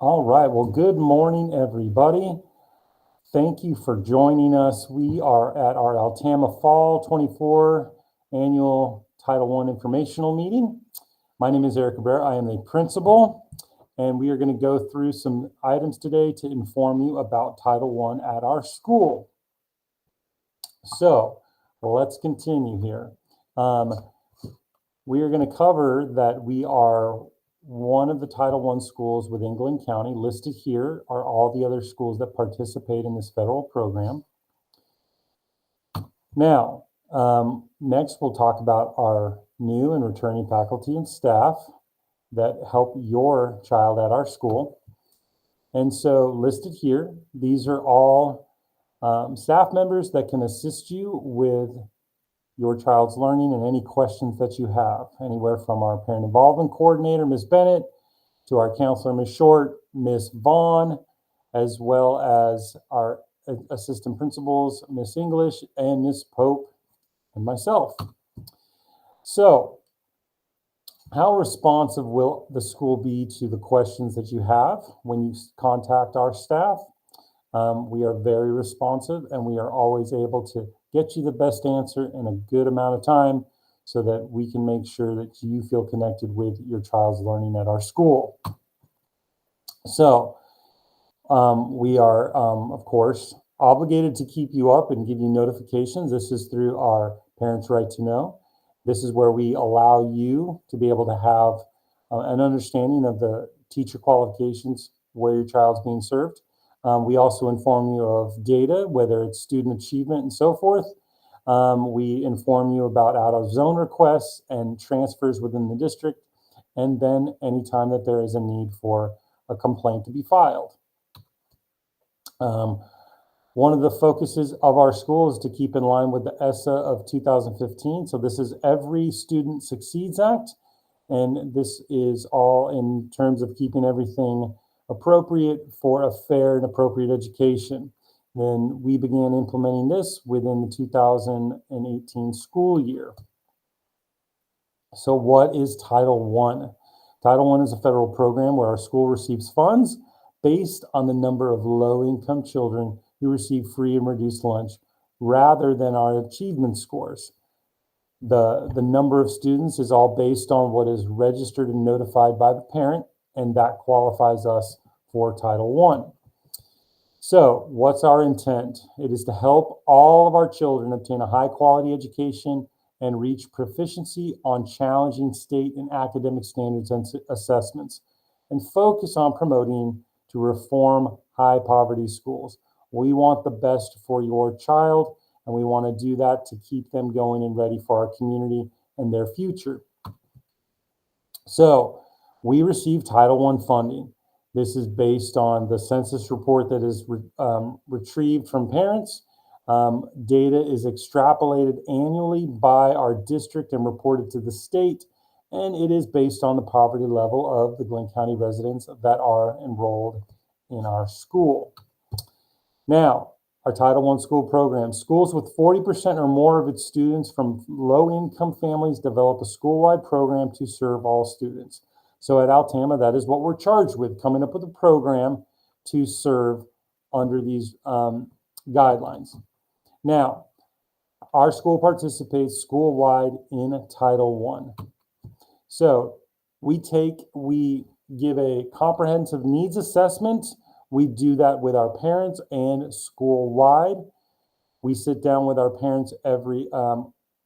All right, well, good morning, everybody. Thank you for joining us. We are at our Altama Fall 24 annual Title I informational meeting. My name is Eric Cabrera. I am a principal, and we are going to go through some items today to inform you about Title I at our school. So let's continue here. We are going to cover that we are one of the Title I schools with England County. Listed here are all the other schools that participate in this federal program. Now, next we'll talk about our new and returning faculty and staff that help your child at our school. And so listed here, these are all staff members that can assist you with your child's learning and any questions that you have, anywhere from our parent involvement coordinator, Ms. Bennett, to our counselor, Ms. Short, Ms. Vaughn, as well as our assistant principals, Ms. English and Ms. Pope, and myself. So, how responsive will the school be to the questions that you have when you contact our staff? We are very responsive, and we are always able to get you the best answer in a good amount of time so that we can make sure that you feel connected with your child's learning at our school. So we are, of course, obligated to keep you up and give you notifications. This is through our Parents' Right to Know. This is where we allow you to be able to have an understanding of the teacher qualifications where your child's being served. We also inform you of data, whether it's student achievement and so forth. We inform you about out-of-zone requests and transfers within the district, and then anytime that there is a need for a complaint to be filed. One of the focuses of our school is to keep in line with the ESSA of 2015. So this is Every Student Succeeds Act, and this is all in terms of keeping everything appropriate for a fair and appropriate education. Then we began implementing this within the 2018 school year. So what is Title I? Title I is a federal program where our school receives funds based on the number of low-income children who receive free and reduced lunch rather than our achievement scores. The number of students is all based on what is registered and notified by the parent, and that qualifies us for Title I. So what's our intent? It is to help all of our children obtain a high-quality education and reach proficiency on challenging state and academic standards and assessments, and focus on promoting to reform high-poverty schools. We want the best for your child, and we want to do that to keep them going and ready for our community and their future. So we receive Title I funding. This is based on the census report that is retrieved from parents. Data is extrapolated annually by our district and reported to the state, and it is based on the poverty level of the Glenn County residents that are enrolled in our school. Now, our Title I school program. Schools with 40% or more of its students from low-income families develop a school-wide program to serve all students. So at Altama, that is what we're charged with, coming up with a program to serve under these guidelines. Now, our school participates school-wide in Title I. So we give a comprehensive needs assessment. We do that with our parents and school-wide. We sit down with our parents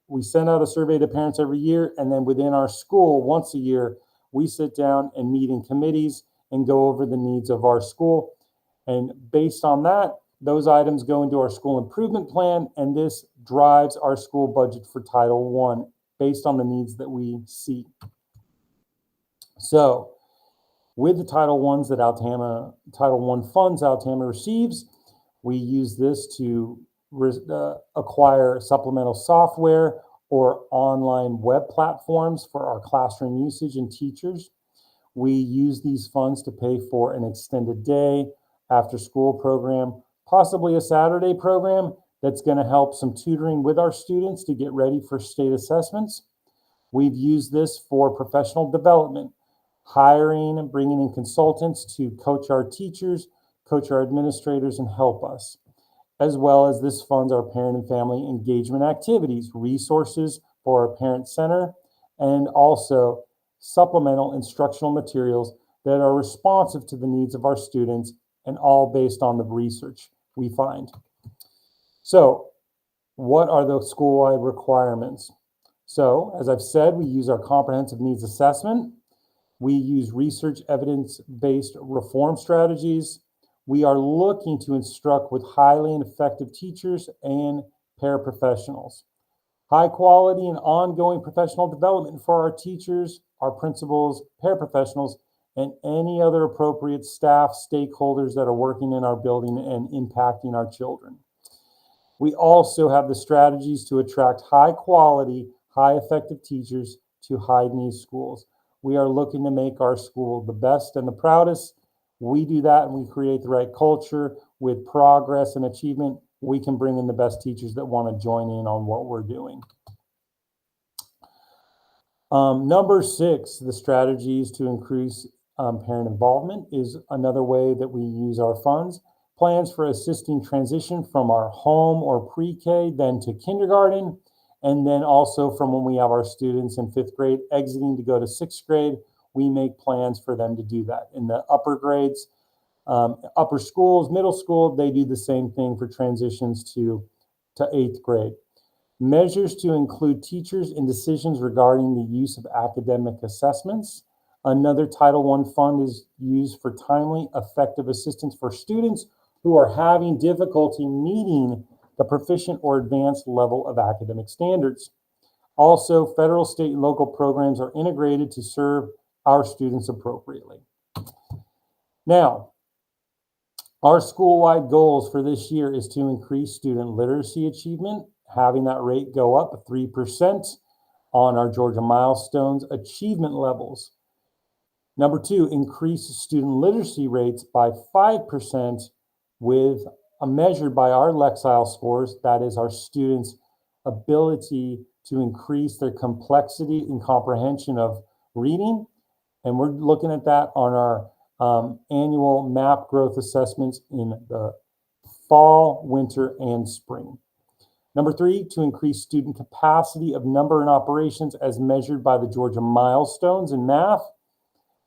we send out a survey to parents every year, and then within our school, once a year, we sit down and meet in committees and go over the needs of our school. And based on that, those items go into our school improvement plan, and this drives our school budget for Title I based on the needs that we see. So with the Title I's that Title I funds Altama receives, we use this to acquire supplemental software or online web platforms for our classroom usage and teachers. We use these funds to pay for an extended day, after school program, possibly a Saturday program that's going to help some tutoring with our students to get ready for state assessments. We've used this for professional development, hiring, bringing in consultants to coach our teachers, coach our administrators, and help us. As well as this funds our parent and family engagement activities, resources for our parent center, and also supplemental instructional materials that are responsive to the needs of our students and all based on the research we find. So, what are the school-wide requirements? So, as I've said, we use our comprehensive needs assessment. We use research evidence-based reform strategies. We are looking to instruct with highly and effective teachers and paraprofessionals. High quality and ongoing professional development for our teachers, our principals, paraprofessionals, and any other appropriate staff, stakeholders that are working in our building and impacting our children. We also have the strategies to attract high quality, high effective teachers to high needs schools. We are looking to make our school the best and the proudest. We do that and we create the right culture with progress and achievement. We can bring in the best teachers that want to join in on what we're doing. Number 6, the strategies to increase parent involvement is another way that we use our funds. Plans for assisting transition from our home or pre-K then to kindergarten, and then also from when we have our students in 5th grade exiting to go to 6th grade, we make plans for them to do that. In the upper grades, upper schools, middle school, they do the same thing for transitions to 8th grade. Measures to include teachers in decisions regarding the use of academic assessments. Another Title I fund is used for timely, effective assistance for students who are having difficulty meeting the proficient or advanced level of academic standards. Also, federal, state, and local programs are integrated to serve our students appropriately. Now, our school-wide goals for this year is to increase student literacy achievement, having that rate go up 3% on our Georgia Milestones achievement levels. Number 2, increase student literacy rates by 5% with measured by our Lexile scores, that is our students' ability to increase their complexity and comprehension of reading. And we're looking at that on our annual MAP growth assessments in the fall, winter, and spring. Number 3, to increase student capacity of number and operations as measured by the Georgia Milestones in math.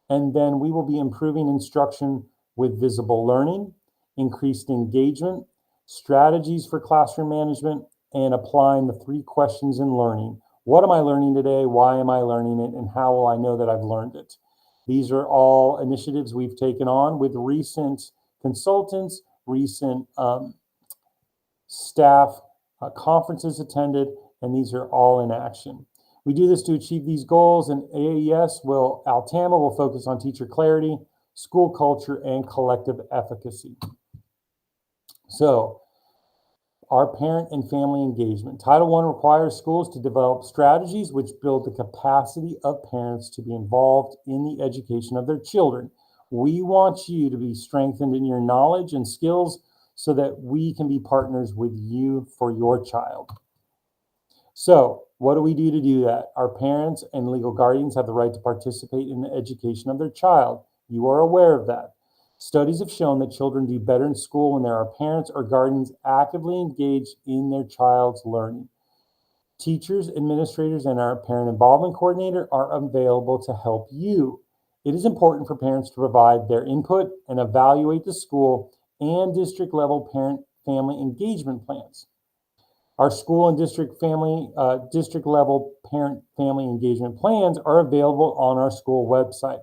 And then we will be improving instruction with visible learning, increased engagement, strategies for classroom management, and applying the 3 questions in learning. What am I learning today? Why am I learning it? And how will I know that I've learned it? These are all initiatives we've taken on with recent consultants, recent staff conferences attended, and these are all in action. We do this to achieve these goals, and Altama will focus on teacher clarity, school culture, and collective efficacy. So, our parent and family engagement. Title I requires schools to develop strategies which build the capacity of parents to be involved in the education of their children. We want you to be strengthened in your knowledge and skills so that we can be partners with you for your child. So, what do we do to do that? Our parents and legal guardians have the right to participate in the education of their child. You are aware of that. Studies have shown that children do better in school when there are parents or guardians actively engaged in their child's learning. Teachers, administrators, and our parent involvement coordinator are available to help you. It is important for parents to provide their input and evaluate the school and district level parent-family engagement plans. Our school and district level parent-family engagement plans are available on our school website.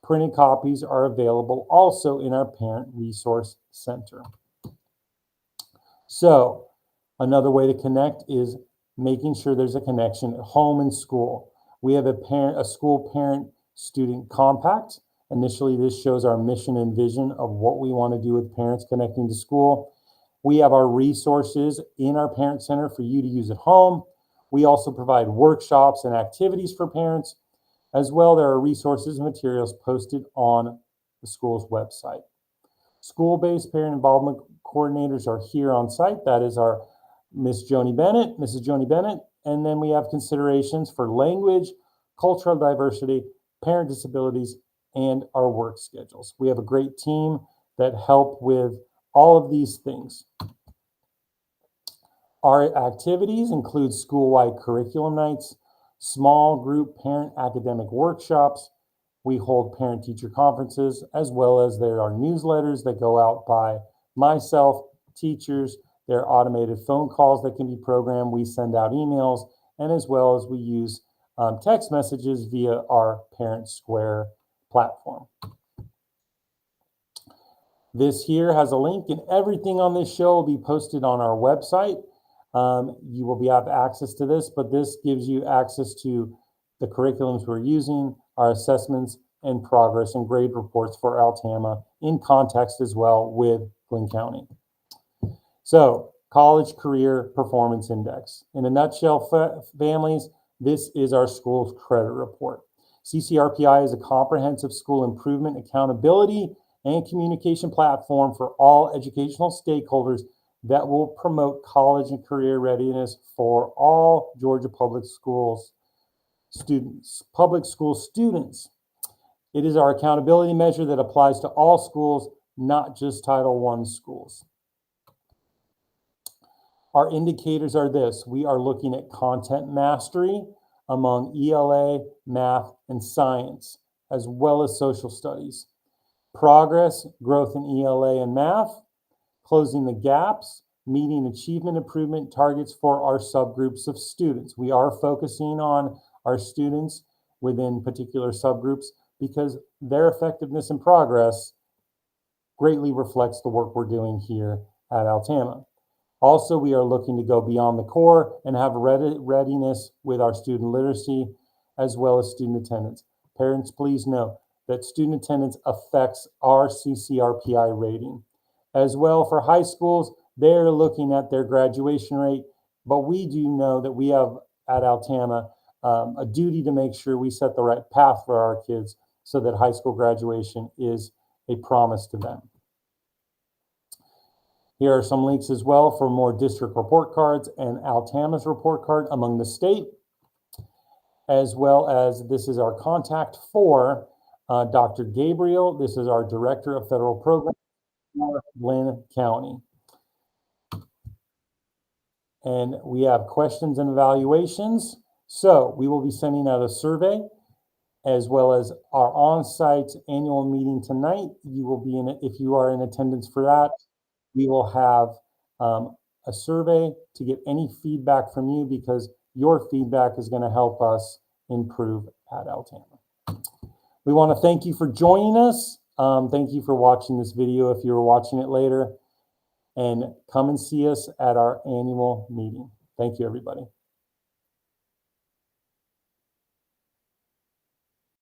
Printed copies are available also in our Parent Resource Center. So, another way to connect is making sure there's a connection at home and school. We have a school parent-student compact. Initially, this shows our mission and vision of what we want to do with parents connecting to school. We have our resources in our Parent Center for you to use at home. We also provide workshops and activities for parents. As well, there are resources and materials posted on the school's website. School-based parent involvement coordinators are here on site. That is our Mrs. Joni Bennett, and then we have considerations for language, cultural diversity, parent disabilities, and our work schedules. We have a great team that help with all of these things. Our activities include school-wide curriculum nights, small group parent academic workshops. We hold parent-teacher conferences, as well as there are newsletters that go out by myself, teachers. There are automated phone calls that can be programmed. We send out emails, and as well as we use text messages via our Parent Square platform. This here has a link, and everything on this show will be posted on our website. You will have access to this, but this gives you access to the curriculums we're using, our assessments and progress and grade reports for Altama in context as well with Glynn County. So, College Career Performance Index. In a nutshell, families, this is our school's credit report. CCRPI is a comprehensive school improvement, accountability, and communication platform for all educational stakeholders that will promote college and career readiness for all Georgia public school students. It is our accountability measure that applies to all schools, not just Title I schools. Our indicators are this. We are looking at content mastery among ELA, math, and science, as well as social studies. Progress, growth in ELA and math, closing the gaps, meeting achievement improvement targets for our subgroups of students. We are focusing on our students within particular subgroups because their effectiveness and progress greatly reflects the work we're doing here at Altama. Also, we are looking to go beyond the core and have readiness with our student literacy as well as student attendance. Parents, please know that student attendance affects our CCRPI rating. As well, for high schools, they're looking at their graduation rate, but we do know that we have at Altama a duty to make sure we set the right path for our kids so that high school graduation is a promise to them. Here are some links as well for more district report cards and Altama's report card among the state, as well as this is our contact for Dr. Gabriel. This is our Director of Federal Programs for Glynn County. And we have questions and evaluations. So we will be sending out a survey as well as our on-site annual meeting tonight. You will be in it if you are in attendance for that. We will have a survey to get any feedback from you because your feedback is going to help us improve at Altama. We want to thank you for joining us. Thank you for watching this video if you're watching it later. And come and see us at our annual meeting. Thank you, everybody.